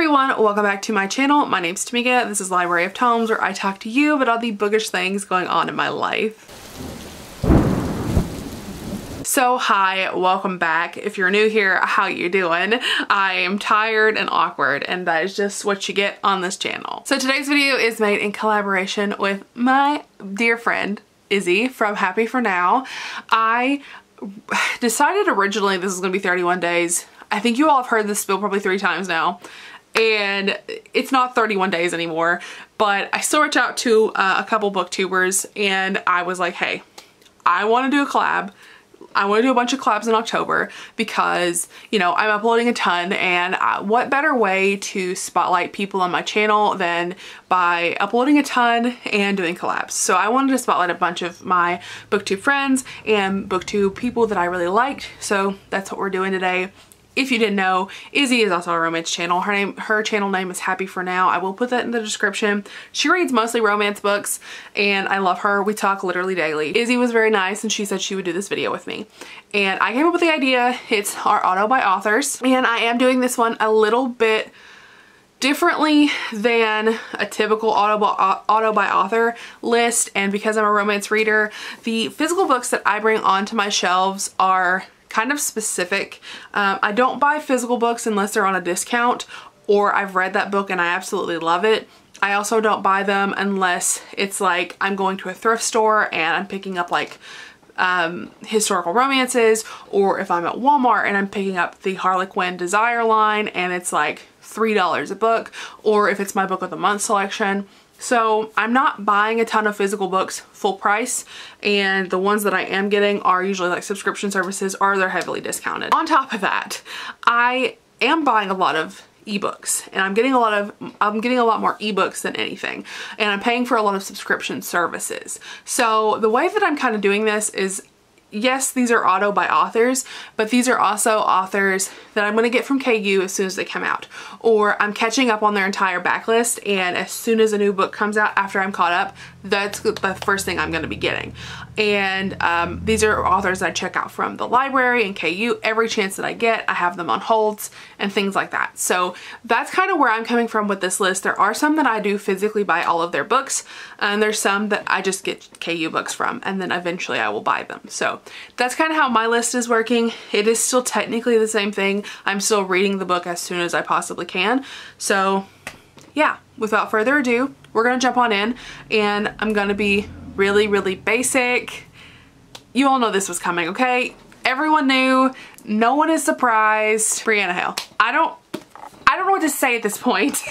everyone, welcome back to my channel. My name's Tamika. This is Library of Tomes, where I talk to you about all the bookish things going on in my life. So hi, welcome back. If you're new here, how you doing? I am tired and awkward, and that is just what you get on this channel. So today's video is made in collaboration with my dear friend Izzy from Happy For Now. I decided originally this was gonna be 31 days. I think you all have heard this spiel probably 3 times now, and it's not 31 days anymore, but I still reached out to a couple booktubers and I was like, hey, I want to do a collab. I want to do a bunch of collabs in October because, you know, I'm uploading a ton, and what better way to spotlight people on my channel than by uploading a ton and doing collabs. So I wanted to spotlight a bunch of my booktube friends and booktube people that I really liked. So that's what we're doing today. If you didn't know, Izzy is also a romance channel. Her channel name is Happy For Now. I will put that in the description. She reads mostly romance books, and I love her. We talk literally daily. Izzy was very nice, and she said she would do this video with me. And I came up with the idea. It's our Autobuy authors, and I am doing this one a little bit differently than a typical Autobuy author list. And because I'm a romance reader, the physical books that I bring onto my shelves are kind of specific. I don't buy physical books unless they're on a discount or I've read that book and I absolutely love it. I also don't buy them unless it's like I'm going to a thrift store and I'm picking up like historical romances, or if I'm at Walmart and I'm picking up the Harlequin Desire line and it's like $3 a book, or if it's my book of the month selection. So I'm not buying a ton of physical books full price, and the ones that I am getting are usually like subscription services, or they're heavily discounted. On top of that, I am buying a lot of ebooks, and I'm getting a lot more ebooks than anything, and I'm paying for a lot of subscription services. So the way that I'm kind of doing this is, yes, these are Autobuy authors, but these are also authors that I'm going to get from KU as soon as they come out. Or I'm catching up on their entire backlist, and as soon as a new book comes out after I'm caught up, that's the first thing I'm going to be getting. And these are authors that I check out from the library and KU every chance that I get. I have them on holds and things like that. So that's kind of where I'm coming from with this list. There are some that I do physically buy all of their books, and there's some that I just get KU books from, and then eventually I will buy them. So that's kind of how my list is working. It is still technically the same thing. I'm still reading the book as soon as I possibly can. So yeah, without further ado, we're gonna jump on in, and I'm gonna be really basic. You all know this was coming, okay? Everyone knew. No one is surprised. Brianna Hale. I don't know what to say at this point.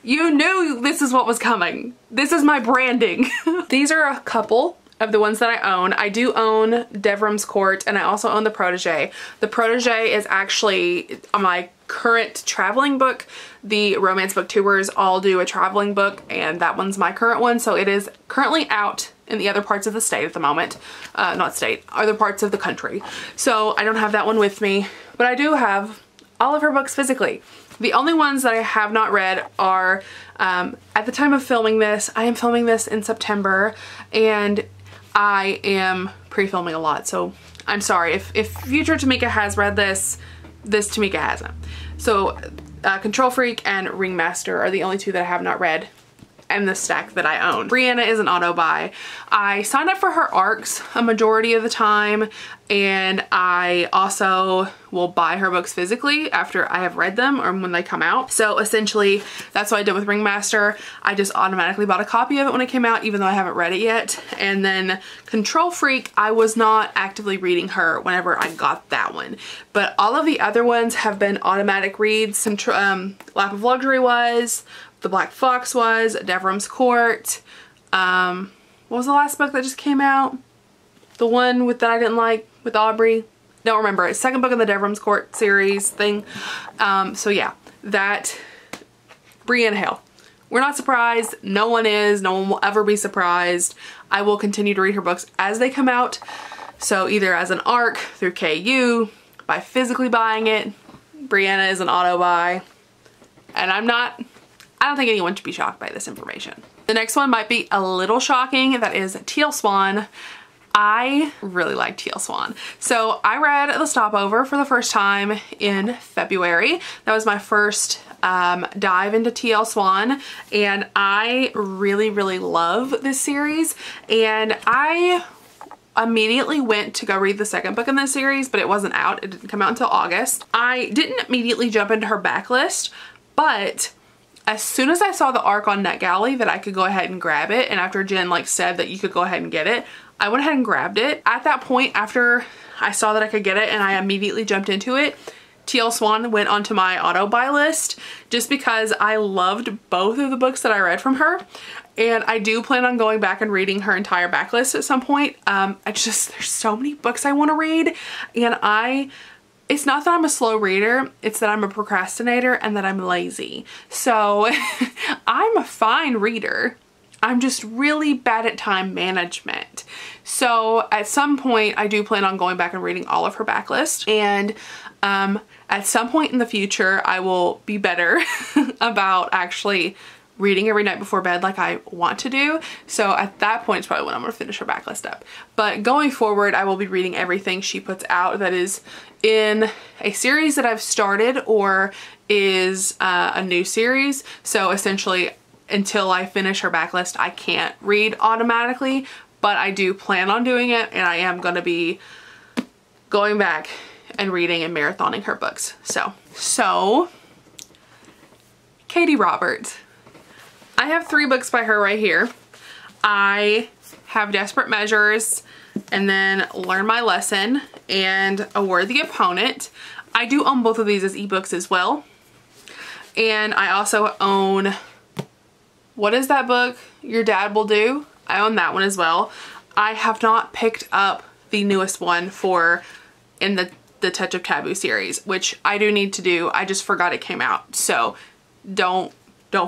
You knew this is what was coming. This is my branding. These are a couple of the ones that I own. I do own Devrim's Court, and I also own The Protege. The Protege is actually my current traveling book. The romance booktubers all do a traveling book, and that one's my current one. So it is currently out in the other parts of the state at the moment. Not state, other parts of the country. So I don't have that one with me, but I do have all of her books physically. The only ones that I have not read are, at the time of filming this, I am filming this in September, and I am pre-filming a lot, so I'm sorry. If future Tamika has read this Tamika hasn't. So Control Freak and Ringmaster are the only 2 that I have not read and the stack that I own. Brianna is an Autobuy. I signed up for her ARCs a majority of the time, and I also will buy her books physically after I have read them or when they come out. So essentially that's what I did with Ringmaster. I just automatically bought a copy of it when it came out, even though I haven't read it yet. And then Control Freak, I was not actively reading her whenever I got that one, but all of the other ones have been automatic reads. Lap of Luxury was, The Black Fox was, Devrim's Court. What was the last book that just came out? The one that I didn't like with Aubrey. Don't remember. It's second book in the Devrim's Court series thing. So yeah, that Brianna Hale. We're not surprised. No one is. No one will ever be surprised. I will continue to read her books as they come out. So either as an ARC through KU, by physically buying it. Brianna is an Autobuy. And I don't think anyone should be shocked by this information. The next one might be a little shocking. That is Teal Swann. I really like Teal Swann. So I read The Stopover for the first time in February. That was my first dive into TL Swann, and I really love this series, and I immediately went to go read the second book in this series, but it wasn't out. It didn't come out until August. I didn't immediately jump into her backlist, but as soon as I saw the arc on NetGalley that I could go ahead and grab it, and after Jen like said that you could go ahead and get it, I went ahead and grabbed it. At that point, after I saw that I could get it and I immediately jumped into it, TL Swann went onto my auto-buy list just because I loved both of the books that I read from her. And I do plan on going back and reading her entire backlist at some point. There's so many books I want to read, and it's not that I'm a slow reader, it's that I'm a procrastinator and that I'm lazy. So I'm a fine reader. I'm just really bad at time management. So at some point I do plan on going back and reading all of her backlist, and at some point in the future I will be better about actually reading every night before bed like I want to do. So at that point it's probably when I'm gonna finish her backlist up. But going forward, I will be reading everything she puts out that is in a series that I've started or is a new series. So essentially, until I finish her backlist, I can't read automatically, but I do plan on doing it, and I am gonna be going back and reading and marathoning her books. So Katee Roberts. I have 3 books by her right here. I have Desperate Measures, and then Learn My Lesson, and A Worthy Opponent. I do own both of these as ebooks as well. And I also own, what is that book? Your Dad Will Do? I own that one as well. I have not picked up the newest one in the Touch of Taboo series, which I do need to do. I just forgot it came out. So don't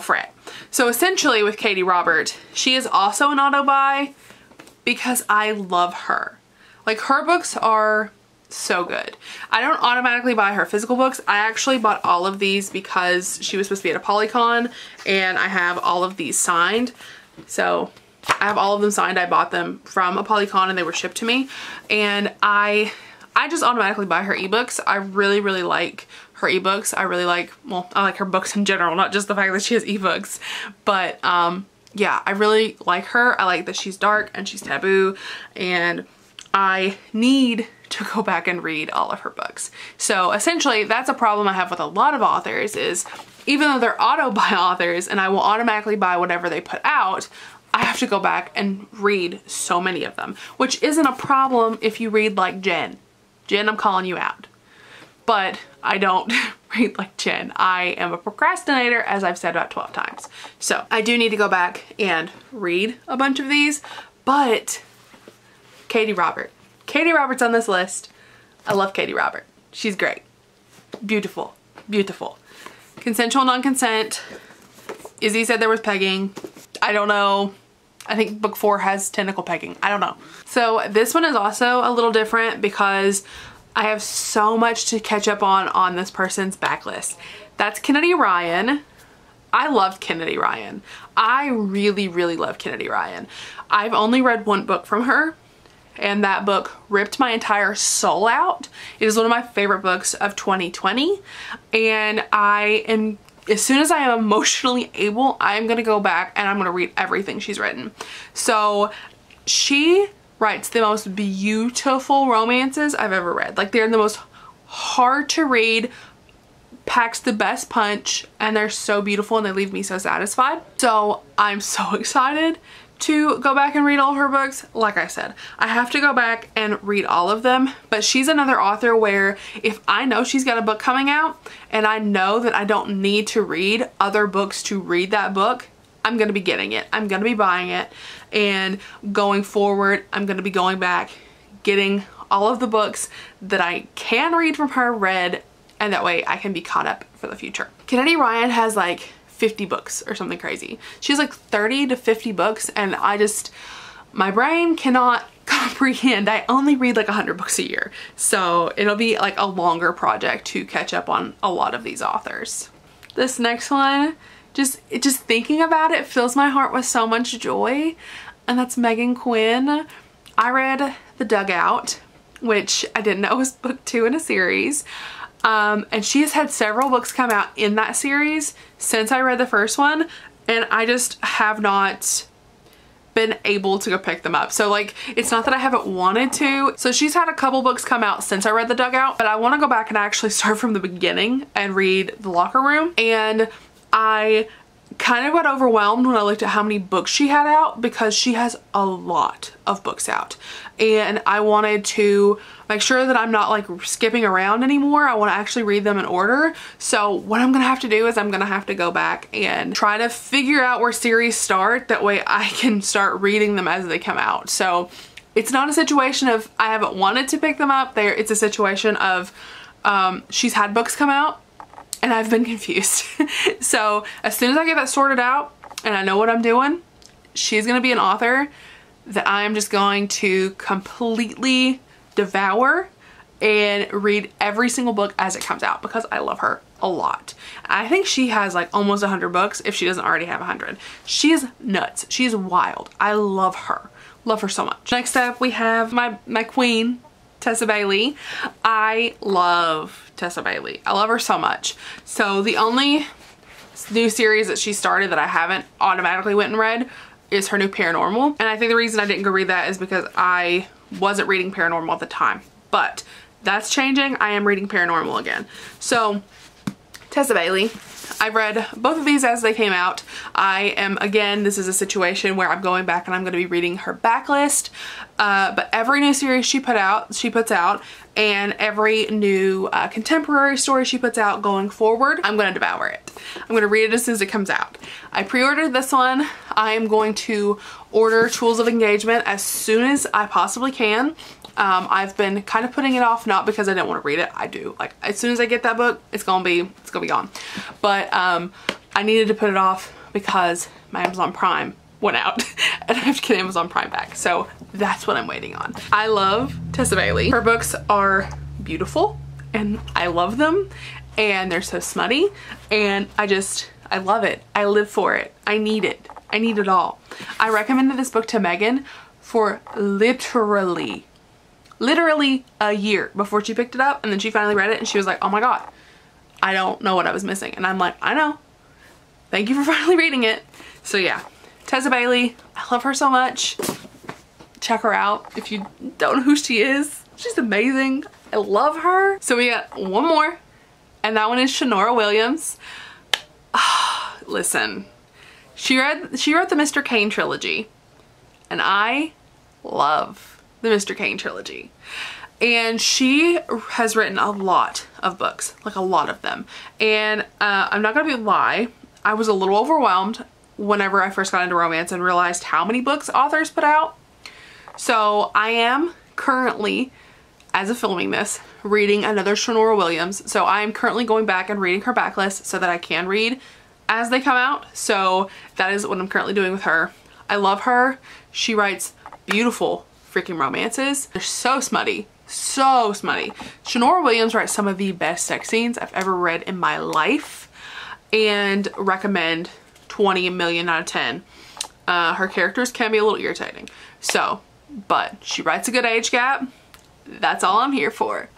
fret. So essentially with Katee Roberts, she is also an auto buy because I love her. Like, her books are so good. I don't automatically buy her physical books. I actually bought all of these because she was supposed to be at a Polycon, and I have all of these signed. So I have all of them signed. I bought them from a Polycon and they were shipped to me, and I just automatically buy her ebooks. I really like her ebooks. I like her books in general, not just the fact that she has ebooks. But yeah, I really like her. I like that she's dark and she's taboo, and I need to go back and read all of her books. So essentially, that's a problem I have with a lot of authors, is even though they're auto buy authors and I will automatically buy whatever they put out, I have to go back and read so many of them, which isn't a problem if you read like Jen. Jen, I'm calling you out. But I don't read like Jen. I am a procrastinator, as I've said about 12 times. So I do need to go back and read a bunch of these, but Katee Roberts. Katee Roberts on this list. I love Katee Roberts. She's great. Beautiful. Beautiful. Consensual non-consent. Izzy said there was pegging. I don't know. I think book 4 has tentacle pegging. I don't know. So this one is also a little different because I have so much to catch up on this person's backlist. That's Kennedy Ryan. I loved Kennedy Ryan. I really love Kennedy Ryan. I've only read one book from her, and that book ripped my entire soul out. It is one of my favorite books of 2020, and as soon as I am emotionally able, I'm gonna go back and I'm gonna read everything she's written. So she writes the most beautiful romances I've ever read. Like, they're the most hard to read, packs the best punch, and they're so beautiful and they leave me so satisfied. So I'm so excited to go back and read all her books. Like I said, I have to go back and read all of them, but she's another author where if I know she's got a book coming out and I know that I don't need to read other books to read that book, I'm gonna be getting it. I'm gonna be buying it, and going forward, I'm gonna be going back, getting all of the books that I can read from her read, and that way I can be caught up for the future. Kennedy Ryan has like 50 books or something crazy. She has like 30 to 50 books, and my brain cannot comprehend. I only read like 100 books a year. So it'll be like a longer project to catch up on a lot of these authors. This next one, just thinking about it fills my heart with so much joy, and that's Megan Quinn. I read The Dugout, which I didn't know was book 2 in a series. And she has had several books come out in that series since I read the first one, and I just have not been able to go pick them up. So like, it's not that I haven't wanted to. So she's had a couple books come out since I read The Dugout, but I want to go back and actually start from the beginning and read The Locker Room. And I kind of got overwhelmed when I looked at how many books she had out, because she has a lot of books out, and I wanted to make sure that I'm not like skipping around anymore. I want to actually read them in order. So what I'm gonna have to do is I'm gonna have to go back and try to figure out where series start. That way I can start reading them as they come out. So it's not a situation of I haven't wanted to pick them up. It's a situation of she's had books come out and I've been confused. So as soon as I get that sorted out and I know what I'm doing, she's gonna be an author that I'm just going to completely devour and read every single book as it comes out, because I love her a lot. I think she has like almost 100 books if she doesn't already have 100. She's nuts. She's wild. I love her. Love her so much. Next up we have my queen, Tessa Bailey. I love Tessa Bailey. I love her so much. So the only new series that she started that I haven't automatically went and read is her new Paranormal. And I think the reason I didn't go read that is because I wasn't reading Paranormal at the time. But that's changing. I am reading Paranormal again. So Tessa Bailey, I've read both of these as they came out. I am, again, this is a situation where I'm going back and I'm going to be reading her backlist. But every new series she puts out, and every new contemporary story she puts out going forward, I'm going to devour it. I'm going to read it as soon as it comes out. I pre-ordered this one. I am going to order Tools of Engagement as soon as I possibly can. I've been kind of putting it off, not because I didn't want to read it. I do. Like, as soon as I get that book, it's gonna be gone. But I needed to put it off because my Amazon Prime went out and I have to get Amazon Prime back. So that's what I'm waiting on. I love Tessa Bailey. Her books are beautiful and I love them, and they're so smutty, and I love it. I live for it. I need it. I need it all. I recommended this book to Megan for literally a year before she picked it up, and then she finally read it and she was like, oh my god, I don't know what I was missing. And I'm like, I know. Thank you for finally reading it. So yeah, Tessa Bailey, I love her so much. Check her out if you don't know who she is. She's amazing. I love her. So we got one more, and that one is Sharon Williams. Listen, she wrote the Mr. Kane trilogy, and I love the Mr. Kane trilogy. And she has written a lot of books, like a lot of them. And I'm not gonna lie, I was a little overwhelmed whenever I first got into romance and realized how many books authors put out. So I am currently, as of filming this, reading another Sharon Williams. So I am currently going back and reading her backlist so that I can read as they come out. So that is what I'm currently doing with her. I love her. She writes beautiful freaking romances. They're so smutty. So smutty. Sharon Williams writes some of the best sex scenes I've ever read in my life, and recommend 20 million out of 10. Her characters can be a little irritating. So, but she writes a good age gap. That's all I'm here for.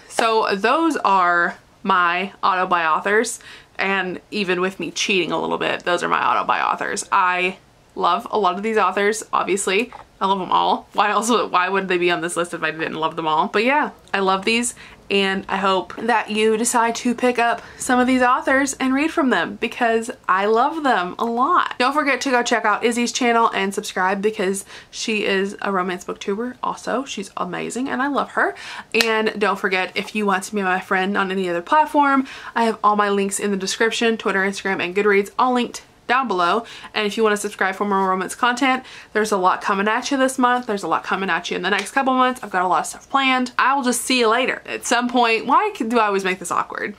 So those are my Autobuy authors, and even with me cheating a little bit, those are my Autobuy authors. I love a lot of these authors, obviously. I love them all. Why would they be on this list if I didn't love them all? But yeah, I love these, and I hope that you decide to pick up some of these authors and read from them, because I love them a lot. Don't forget to go check out Izzy's channel and subscribe, because she is a romance booktuber also. She's amazing and I love her. And don't forget, if you want to be my friend on any other platform, I have all my links in the description. Twitter, Instagram, and Goodreads all linked down below. And if you want to subscribe for more romance content, there's a lot coming at you this month. There's a lot coming at you in the next couple months. I've got a lot of stuff planned. I will just see you later at some point. Why do I always make this awkward?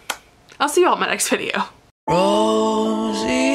I'll see you all in my next video. Rosie.